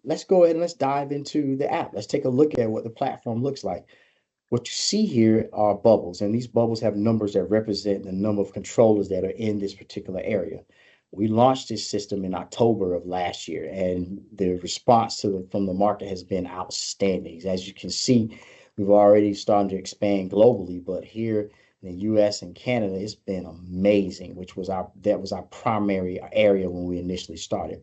let's go ahead and let's dive into the app. Let's take a look at what the platform looks like. What you see here are bubbles, and these bubbles have numbers that represent the number of controllers that are in this particular area. We launched this system in October of last year, and the response from the market has been outstanding. As you can see, we've already started to expand globally, but here in the US and Canada, it's been amazing, that was our primary area when we initially started.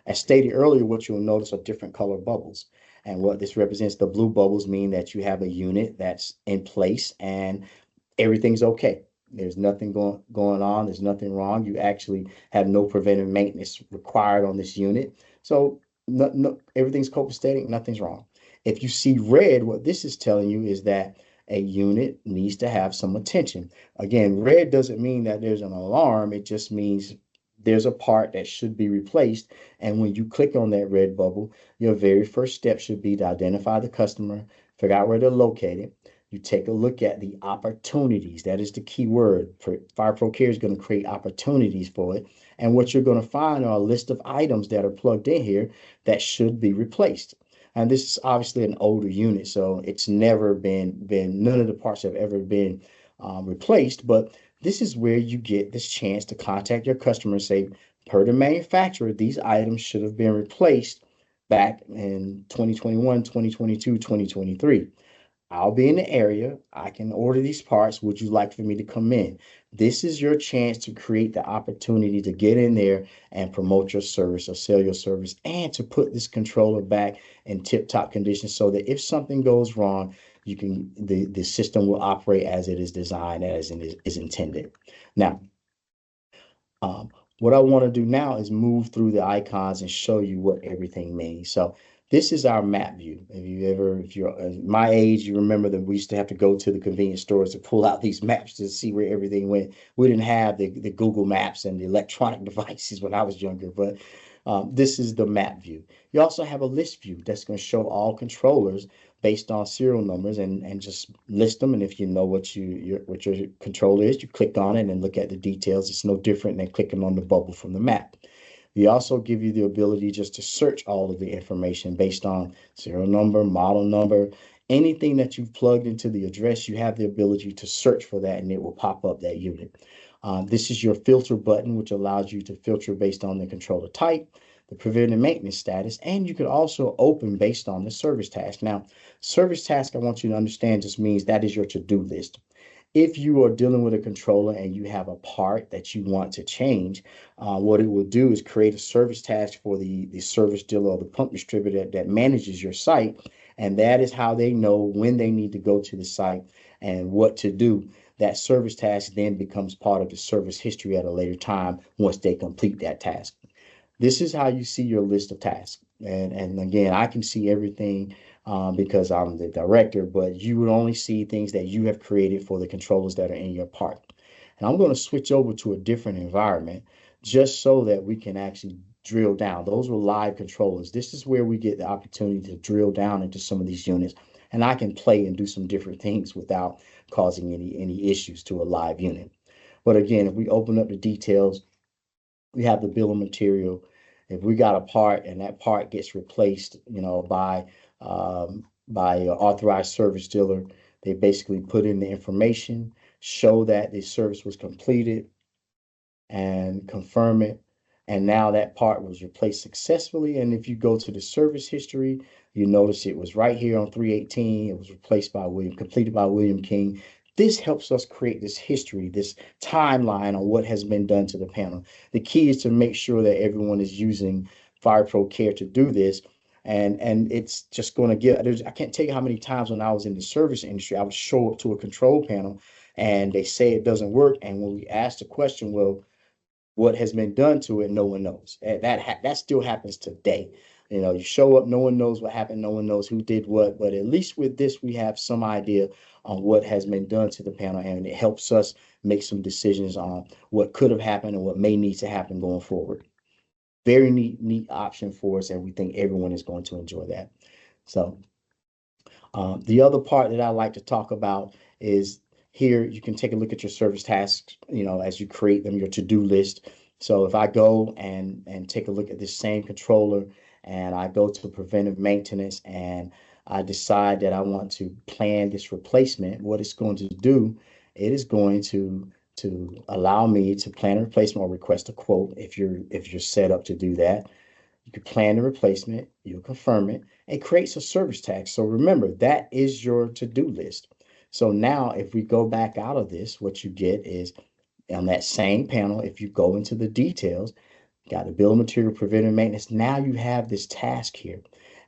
As stated earlier, what you'll notice are different color bubbles. And what this represents, the blue bubbles mean that you have a unit that's in place and everything's okay. There's nothing going on. There's nothing wrong. You actually have no preventive maintenance required on this unit. So everything's copacetic. Nothing's wrong. If you see red, what this is telling you is that a unit needs to have some attention. Again, red doesn't mean that there's an alarm. It just means there's a part that should be replaced. And when you click on that red bubble, your very first step should be to identify the customer, figure out where they're located. You take a look at the opportunities. That is the key word. FireProCare is going to create opportunities for it. And what you're going to find are a list of items that are plugged in here that should be replaced. And this is obviously an older unit, so it's never been none of the parts have ever been replaced. But this is where you get this chance to contact your customer and say, per the manufacturer, these items should have been replaced back in 2021, 2022, 2023. I'll be in the area. I can order these parts. Would you like for me to come in? This is your chance to create the opportunity to get in there and promote your service or sell your service, and to put this controller back in tip-top condition so that if something goes wrong, the system will operate as it is designed, as it is intended. Now, what I want to do now is move through the icons and show you what everything means. So this is our map view. If you're my age, you remember that we used to have to go to the convenience stores to pull out these maps to see where everything went. We didn't have the Google Maps and the electronic devices when I was younger, but this is the map view. You also have a list view that's going to show all controllers based on serial numbers, and just list them. And if you know what your controller is, you click on it and look at the details. It's no different than clicking on the bubble from the map. We also give you the ability just to search all of the information based on serial number, model number, anything that you've plugged into the address. You have the ability to search for that, and it will pop up that unit. This is your filter button, which allows you to filter based on the controller type, the preventive maintenance status, and you can also open based on the service task. Now, service task, I want you to understand, just means that is your to-do list. If you are dealing with a controller and you have a part that you want to change, what it will do is create a service task for the service dealer or the pump distributor that manages your site. And that is how they know when they need to go to the site and what to do. That service task then becomes part of the service history at a later time once they complete that task. This is how you see your list of tasks. And again, I can see everything because I'm the director, but you would only see things that you have created for the controllers that are in your part. And I'm going to switch over to a different environment just so that we can actually drill down. Those were live controllers. This is where we get the opportunity to drill down into some of these units, and I can play and do some different things without causing any issues to a live unit. But again, if we open up the details, we have the bill of material. If we got a part and that part gets replaced, by an authorized service dealer, they basically put in the information, show that the service was completed, and confirm it. And now that part was replaced successfully. And if you go to the service history, you notice it was right here on 318. It was completed by William King. This helps us create this history, this timeline on what has been done to the panel. The key is to make sure that everyone is using FireProCare to do this. And it's just going to I can't tell you how many times when I was in the service industry, I would show up to a control panel and they say it doesn't work. And when we ask the question, well, what has been done to it, no one knows. And that still happens today. You show up, no one knows what happened, no one knows who did what, but at least with this, we have some idea on what has been done to the panel, and it helps us make some decisions on what could have happened and what may need to happen going forward. Very neat option for us, and we think everyone is going to enjoy that. So the other part that I like to talk about is here you can take a look at your service tasks, as you create them, your to-do list. So if I go and take a look at this same controller and I go to preventive maintenance and I decide that I want to plan this replacement, what it's going to do, it is going to allow me to plan a replacement or request a quote if you're set up to do that. You can plan the replacement, you'll confirm it. It creates a service tax. So remember, that is your to-do list. So now if we go back out of this, what you get is on that same panel, if you go into the details, got the bill of material, preventive maintenance. Now you have this task here.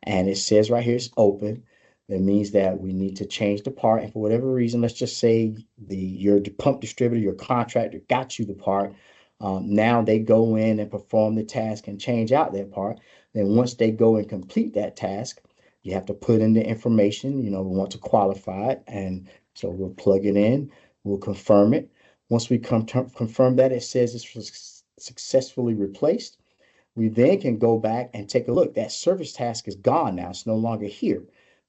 And it says right here it's open. That means that we need to change the part. And for whatever reason, let's just say your pump distributor, your contractor got you the part. Now they go in and perform the task and change out that part. Then once they go and complete that task, you have to put in the information, we want to qualify it. And so we'll plug it in, we'll confirm it. Once we confirm that it says it's successfully replaced, we then can go back and take a look. That service task is gone now. It's no longer here.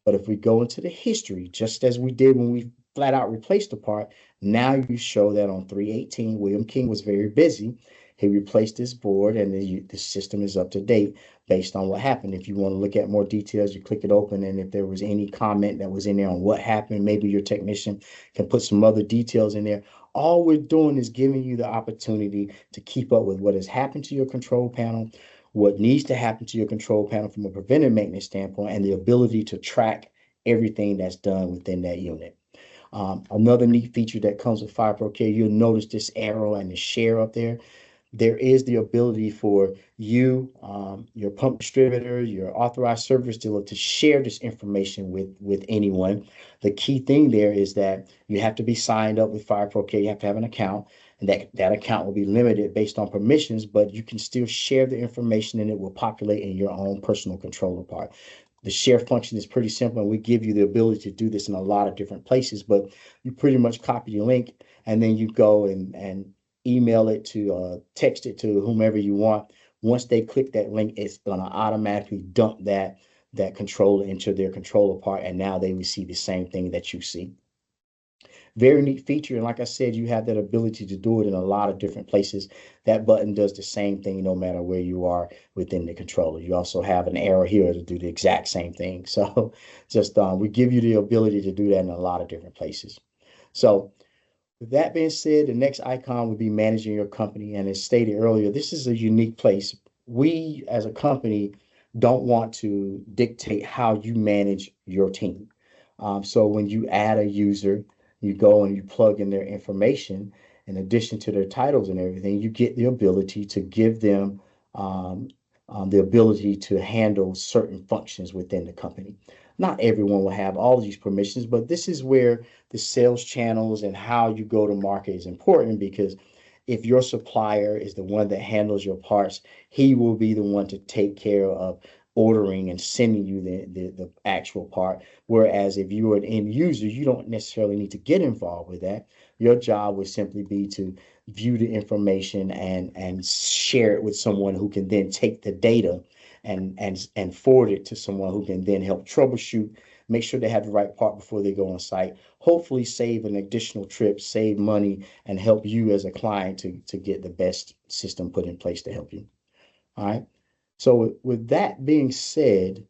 But if we go into the history, just as we did when we flat out replaced the part, now you show that on 3/18, William King was very busy. He replaced his board and the system is up to date based on what happened. If you want to look at more details, you click it open. And if there was any comment that was in there on what happened, maybe your technician can put some other details in there. All we're doing is giving you the opportunity to keep up with what has happened to your control panel, what needs to happen to your control panel from a preventive maintenance standpoint, and the ability to track everything that's done within that unit. Another neat feature that comes with FireProCare, you'll notice this arrow and the share up there. There is the ability for you, your pump distributor, your authorized service dealer to share this information with anyone. The key thing there is that you have to be signed up with FireProCare. You have to have an account, and that account will be limited based on permissions, but you can still share the information and it will populate in your own personal controller part. The share function is pretty simple, and we give you the ability to do this in a lot of different places, but you pretty much copy the link and then you go and email it to text it to whomever you want. Once they click that link, it's going to automatically dump that controller into their controller part, and now they will see the same thing that you see. Very neat feature, and like I said, you have that ability to do it in a lot of different places. That button does the same thing no matter where you are within the controller. You also have an arrow here to do the exact same thing. So just we give you the ability to do that in a lot of different places. So with that being said, the next icon would be managing your company. And as stated earlier, this is a unique place. We as a company don't want to dictate how you manage your team. So when you add a user, you go and you plug in their information, in addition to their titles and everything, you get the ability to give them the ability to handle certain functions within the company. Not everyone will have all of these permissions, but this is where the sales channels and how you go to market is important, because if your supplier is the one that handles your parts, he will be the one to take care of ordering and sending you the actual part. Whereas if you are an end user, you don't necessarily need to get involved with that. Your job would simply be to view the information and share it with someone who can then take the data and forward it to someone who can then help troubleshoot, make sure they have the right part before they go on site, hopefully save an additional trip, save money, and help you as a client to get the best system put in place to help you. All right. So with that being said,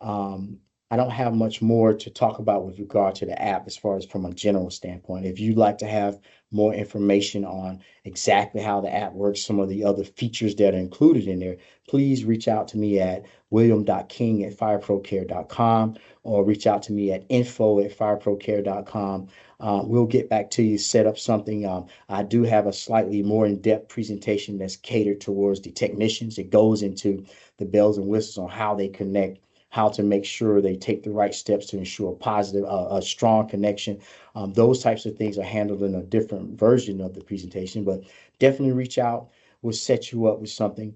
I don't have much more to talk about with regard to the app as far as from a general standpoint. If you'd like to have more information on exactly how the app works, some of the other features that are included in there, please reach out to me at william.king@fireprocare.com or reach out to me at info@fireprocare.com. We'll get back to you, set up something. I do have a slightly more in-depth presentation that's catered towards the technicians. It goes into the bells and whistles on how they connect, how to make sure they take the right steps to ensure a strong connection. Those types of things are handled in a different version of the presentation, but definitely reach out. We'll set you up with something.